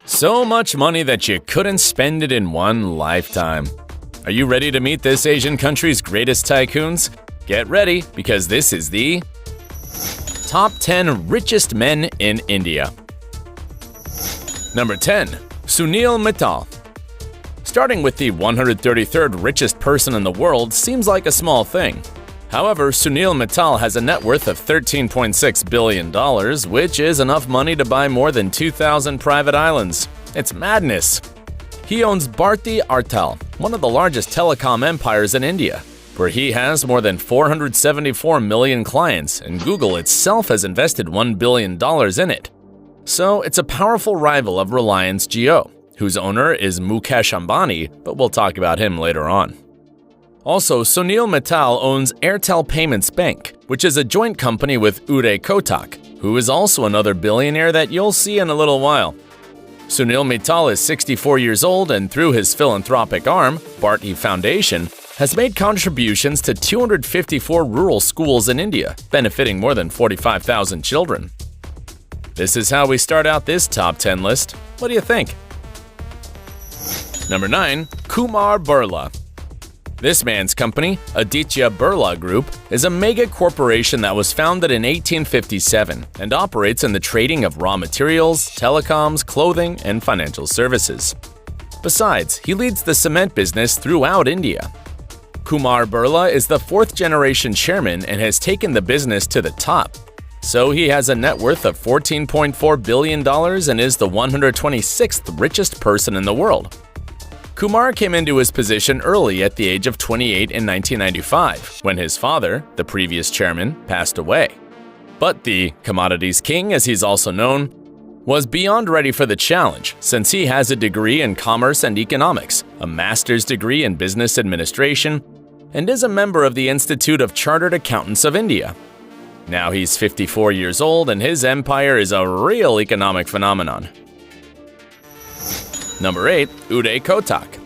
So much money that you couldn't spend it in one lifetime. Are you ready to meet this Asian country's greatest tycoons? Get ready, because this is the Top 10 Richest Men in India. Number 10. Sunil Mittal. Starting with the 133rd richest person in the world seems like a small thing. However, Sunil Mittal has a net worth of $13.6 billion, which is enough money to buy more than 2,000 private islands. It's madness. He owns Bharti Airtel, one of the largest telecom empires in India, where he has more than 474 million clients, and Google itself has invested $1 billion in it. So it's a powerful rival of Reliance Jio, whose owner is Mukesh Ambani, but we'll talk about him later on. Also, Sunil Mittal owns Airtel Payments Bank, which is a joint company with Uday Kotak, who is also another billionaire that you'll see in a little while. Sunil Mittal is 64 years old, and through his philanthropic arm, Bharti Foundation, has made contributions to 254 rural schools in India, benefiting more than 45,000 children. This is how we start out this top 10 list. What do you think? Number 9. Kumar Birla. This man's company, Aditya Birla Group, is a mega corporation that was founded in 1857 and operates in the trading of raw materials, telecoms, clothing, and financial services. Besides, he leads the cement business throughout India. Kumar Birla is the fourth-generation chairman and has taken the business to the top. So he has a net worth of $14.4 billion and is the 126th richest person in the world. Kumar came into his position early at the age of 28 in 1995, when his father, the previous chairman, passed away. But the commodities king, as he's also known, was beyond ready for the challenge, since he has a degree in commerce and economics, a master's degree in business administration, and is a member of the Institute of Chartered Accountants of India. Now he's 54 years old, and his empire is a real economic phenomenon. Number 8. Uday Kotak.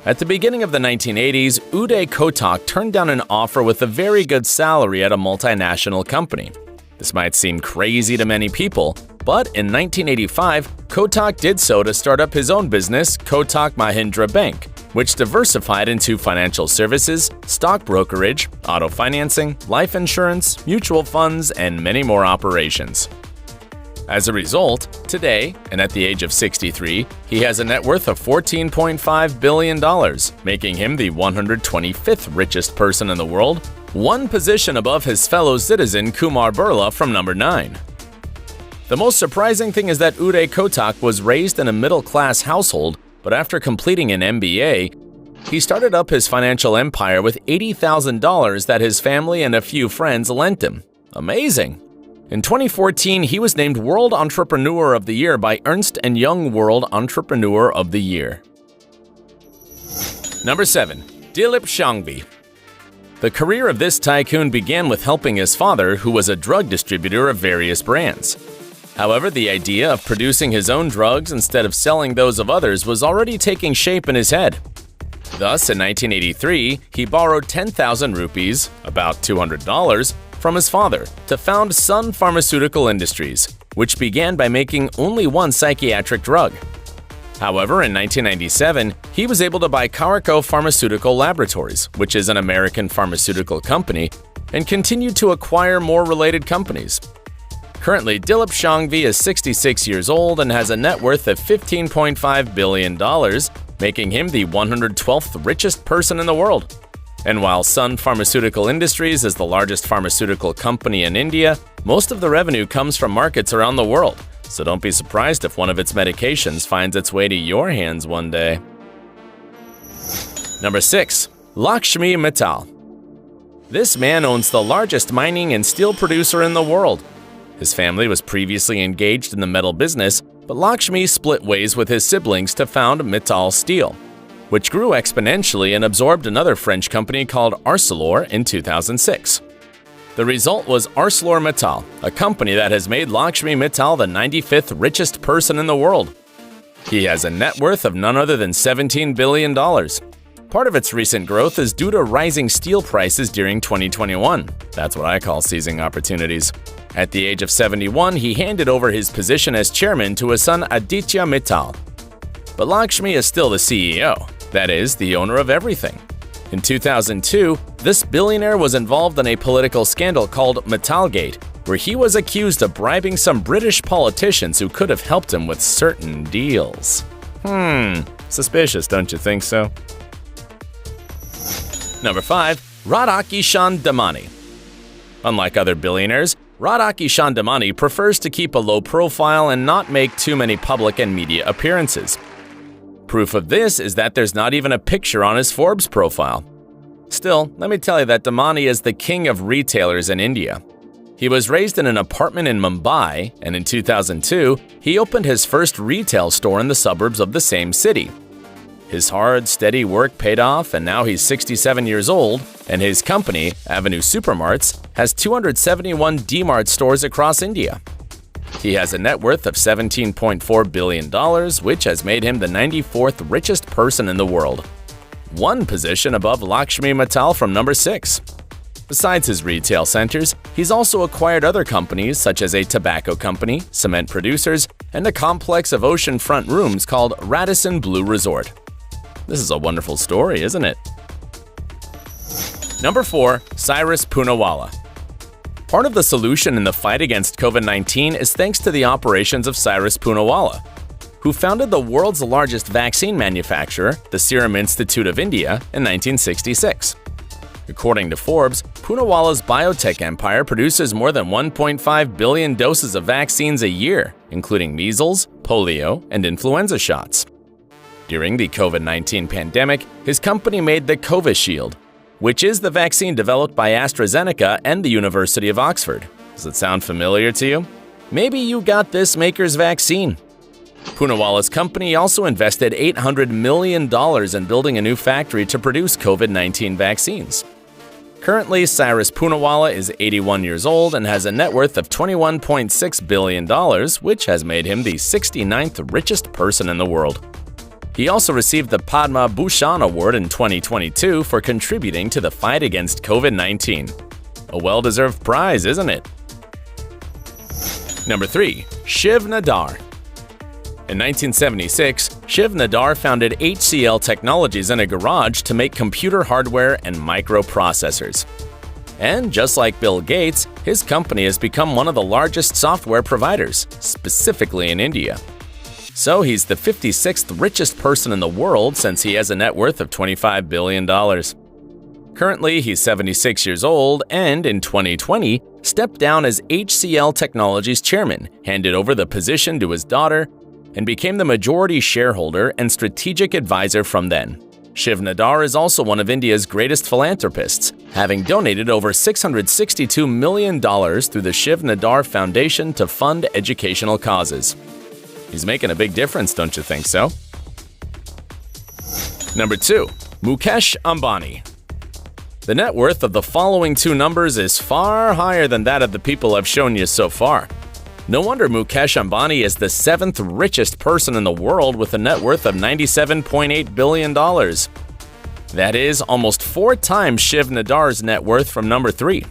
At the beginning of the 1980s, Uday Kotak turned down an offer with a very good salary at a multinational company. This might seem crazy to many people, but in 1985, Kotak did so to start up his own business, Kotak Mahindra Bank, which diversified into financial services, stock brokerage, auto financing, life insurance, mutual funds, and many more operations. As a result, today, and at the age of 63, he has a net worth of $14.5 billion, making him the 125th richest person in the world, one position above his fellow citizen Kumar Birla from number 9. The most surprising thing is that Uday Kotak was raised in a middle-class household, but after completing an MBA, he started up his financial empire with $80,000 that his family and a few friends lent him. Amazing! In 2014, he was named World Entrepreneur of the Year by Ernst & Young World Entrepreneur of the Year. Number 7. Dilip Shanghvi. The career of this tycoon began with helping his father, who was a drug distributor of various brands. However, the idea of producing his own drugs instead of selling those of others was already taking shape in his head. Thus, in 1983, he borrowed 10,000 rupees, about $200, from his father to found Sun Pharmaceutical Industries, which began by making only one psychiatric drug. However, in 1997, he was able to buy Caraco Pharmaceutical Laboratories, which is an American pharmaceutical company, and continued to acquire more related companies. Currently, Dilip Shanghvi is 66 years old and has a net worth of $15.5 billion, making him the 112th richest person in the world. And while Sun Pharmaceutical Industries is the largest pharmaceutical company in India, most of the revenue comes from markets around the world, so don't be surprised if one of its medications finds its way to your hands one day. Number 6. Lakshmi Mittal. This man owns the largest mining and steel producer in the world. His family was previously engaged in the metal business, but Lakshmi split ways with his siblings to found Mittal Steel, which grew exponentially and absorbed another French company called Arcelor in 2006. The result was ArcelorMittal, a company that has made Lakshmi Mittal the 95th richest person in the world. He has a net worth of none other than $17 billion. Part of its recent growth is due to rising steel prices during 2021. That's what I call seizing opportunities. At the age of 71, he handed over his position as chairman to his son Aditya Mittal. But Lakshmi is still the CEO, that is, the owner of everything. In 2002, this billionaire was involved in a political scandal called Mittalgate, where he was accused of bribing some British politicians who could have helped him with certain deals. Suspicious, don't you think so? Number 5. Radhaki Shandamani. Unlike other billionaires, Radhaki Shandamani prefers to keep a low profile and not make too many public and media appearances. Proof of this is that there's not even a picture on his Forbes profile. Still, let me tell you that Damani is the king of retailers in India. He was raised in an apartment in Mumbai, and in 2002, he opened his first retail store in the suburbs of the same city. His hard, steady work paid off, and now he's 67 years old, and his company, Avenue Supermarts, has 271 D-Mart stores across India. He has a net worth of $17.4 billion, which has made him the 94th richest person in the world. One position above Lakshmi Mittal from number 6. Besides his retail centers, he's also acquired other companies such as a tobacco company, cement producers, and a complex of oceanfront rooms called Radisson Blu Resort. This is a wonderful story, isn't it? Number 4. Cyrus Poonawalla. Part of the solution in the fight against COVID-19 is thanks to the operations of Cyrus Poonawalla, who founded the world's largest vaccine manufacturer, the Serum Institute of India, in 1966. According to Forbes, Poonawalla's biotech empire produces more than 1.5 billion doses of vaccines a year, including measles, polio, and influenza shots. During the COVID-19 pandemic, his company made the Covishield, which is the vaccine developed by AstraZeneca and the University of Oxford. Does it sound familiar to you? Maybe you got this maker's vaccine. Poonawalla's company also invested $800 million in building a new factory to produce COVID-19 vaccines. Currently, Cyrus Poonawalla is 81 years old and has a net worth of $21.6 billion, which has made him the 69th richest person in the world. He also received the Padma Bhushan Award in 2022 for contributing to the fight against COVID-19. A well-deserved prize, isn't it? Number 3. Shiv Nadar. In 1976, Shiv Nadar founded HCL Technologies in a garage to make computer hardware and microprocessors. And just like Bill Gates, his company has become one of the largest software providers, specifically in India. So he's the 56th richest person in the world since he has a net worth of $25 billion. Currently, he's 76 years old and, in 2020, stepped down as HCL Technologies chairman, handed over the position to his daughter, and became the majority shareholder and strategic advisor from then. Shiv Nadar is also one of India's greatest philanthropists, having donated over $662 million through the Shiv Nadar Foundation to fund educational causes. He's making a big difference, don't you think so? Number 2. Mukesh Ambani. The net worth of the following two numbers is far higher than that of the people I've shown you so far. No wonder Mukesh Ambani is the 7th richest person in the world with a net worth of $97.8 billion. That is almost 4 times Shiv Nadar's net worth from number 3.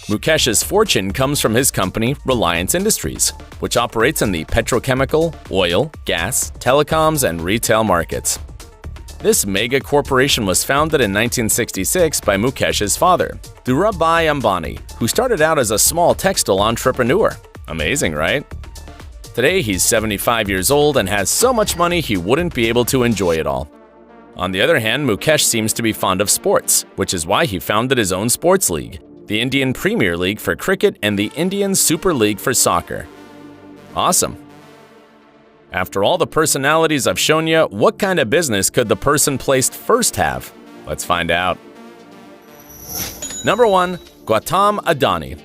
Mukesh's fortune comes from his company, Reliance Industries, which operates in the petrochemical, oil, gas, telecoms, and retail markets. This mega corporation was founded in 1966 by Mukesh's father, Dhirubhai Ambani, who started out as a small textile entrepreneur. Amazing, right? Today, he's 75 years old and has so much money he wouldn't be able to enjoy it all. On the other hand, Mukesh seems to be fond of sports, which is why he founded his own sports league, the Indian Premier League for cricket and the Indian Super League for soccer. Awesome. After all the personalities I've shown you, what kind of business could the person placed first have? Let's find out. Number 1. Gautam Adani.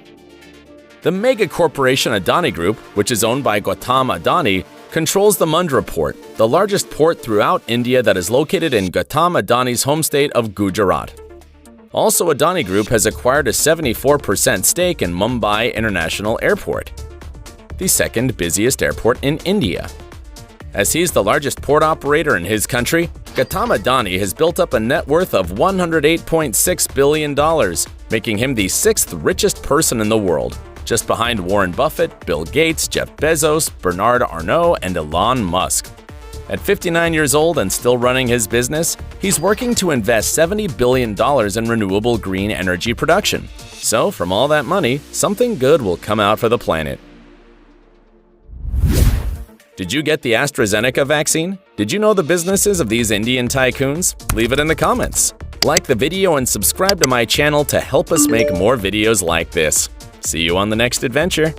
The mega corporation Adani Group, which is owned by Gautam Adani, controls the Mundra port, the largest port throughout India that is located in Gautam Adani's home state of Gujarat. Also, Adani Group has acquired a 74% stake in Mumbai International Airport, the second busiest airport in India. As he's the largest port operator in his country, Gautama Adani has built up a net worth of $108.6 billion, making him the sixth richest person in the world, just behind Warren Buffett, Bill Gates, Jeff Bezos, Bernard Arnault, and Elon Musk. At 59 years old and still running his business, he's working to invest $70 billion in renewable green energy production. So, from all that money, something good will come out for the planet. Did you get the AstraZeneca vaccine? Did you know the businesses of these Indian tycoons? Leave it in the comments. Like the video and subscribe to my channel to help us make more videos like this. See you on the next adventure.